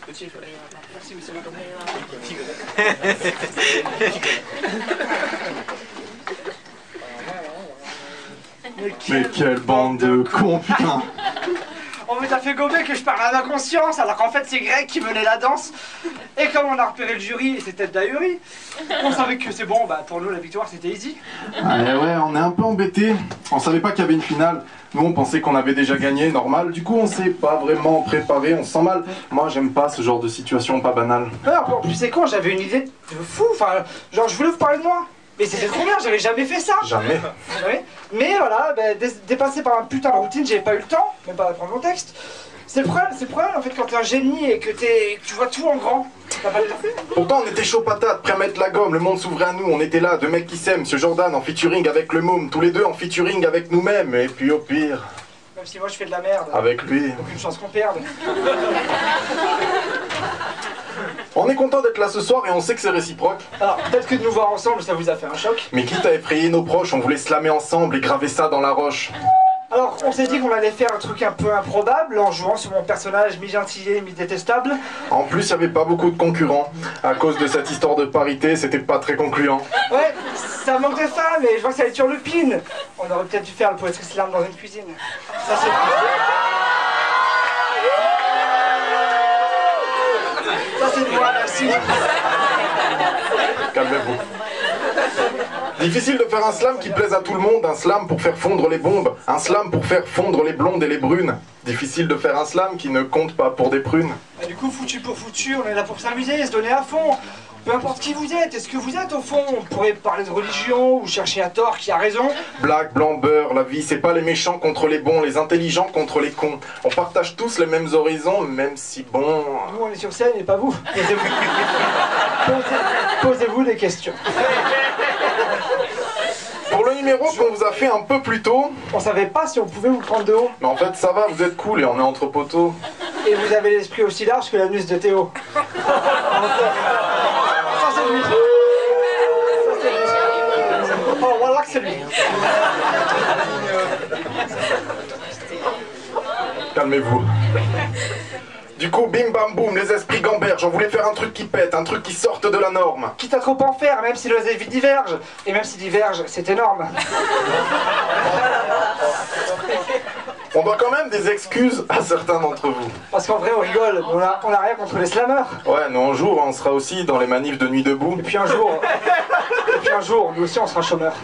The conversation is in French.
Merci, monsieur. Mais quelle bande de cons, putain. On t'a fait gober que je parlais à ma conscience, alors qu'en fait c'est Greg qui menait la danse. Et comme on a repéré le jury et ses têtes d'ahurie, on savait que c'est bon, bah pour nous la victoire c'était easy. Ouais, on est un peu embêtés. On savait pas qu'il y avait une finale. Nous on pensait qu'on avait déjà gagné, normal. Du coup on s'est pas vraiment préparé, on se sent mal. Moi j'aime pas ce genre de situation pas banale. Alors bon, tu sais quoi, j'avais une idée de fou, enfin, genre je voulais vous parler de moi. Mais c'était trop bien, j'avais jamais fait ça. Jamais. Mais voilà, dépassé par un putain de routine, j'avais pas eu le temps, même pas d'apprendre mon texte. C'est le problème en fait quand t'es un génie et que tu vois tout en grand, t'as pas le temps. Pourtant on était chaud patate, prêt à mettre la gomme, le monde s'ouvrait à nous, on était là, deux mecs qui s'aiment, ce Jordan en featuring avec le môme, tous les deux en featuring avec nous-mêmes, et puis au pire... Même si moi je fais de la merde. Avec lui. Aucune chance qu'on perde. On est content d'être là ce soir et on sait que c'est réciproque. Alors peut-être que de nous voir ensemble ça vous a fait un choc. Mais quitte à effrayer nos proches, on voulait slammer ensemble et graver ça dans la roche. Alors on s'est dit qu'on allait faire un truc un peu improbable en jouant sur mon personnage mi-gentillet, mi-détestable. En plus, il n'y avait pas beaucoup de concurrents. À cause de cette histoire de parité, c'était pas très concluant. Ouais, ça manque de femmes et je vois que ça allait sur le pin. On aurait peut-être dû faire le poète slam dans une cuisine. Ça c'est... Ça c'est moi, merci. Calmez-vous. Difficile de faire un slam qui plaise à tout le monde, un slam pour faire fondre les bombes, un slam pour faire fondre les blondes et les brunes. Difficile de faire un slam qui ne compte pas pour des prunes. Et du coup, foutu pour foutu, on est là pour s'amuser, se donner à fond. Peu importe qui vous êtes, est-ce que vous êtes au fond? On pourrait parler de religion ou chercher à tort qui a raison. Black, blanc, beurre, la vie c'est pas les méchants contre les bons, les intelligents contre les cons. On partage tous les mêmes horizons, même si bon... Nous on est sur scène et pas vous. Posez-vous des questions. Pour le numéro qu'on vous a fait un peu plus tôt... On savait pas si on pouvait vous prendre de haut. Mais en fait ça va, vous êtes cool et on est entre poteaux. Et vous avez l'esprit aussi large que l'anus de Théo. Ça c'est lui. Oh voilà que c'est lui. Calmez-vous. Du coup, bim bam boum, les esprits gamberges, on voulait faire un truc qui pète, un truc qui sorte de la norme. Quitte à trop en faire, même si les avis divergent. Et même si divergent, c'est énorme. On doit quand même des excuses à certains d'entre vous. Parce qu'en vrai, on rigole, on a rien contre les slammeurs. Ouais, nous un jour, on sera aussi dans les manifs de nuit debout. Et puis un jour, nous aussi, on sera chômeurs.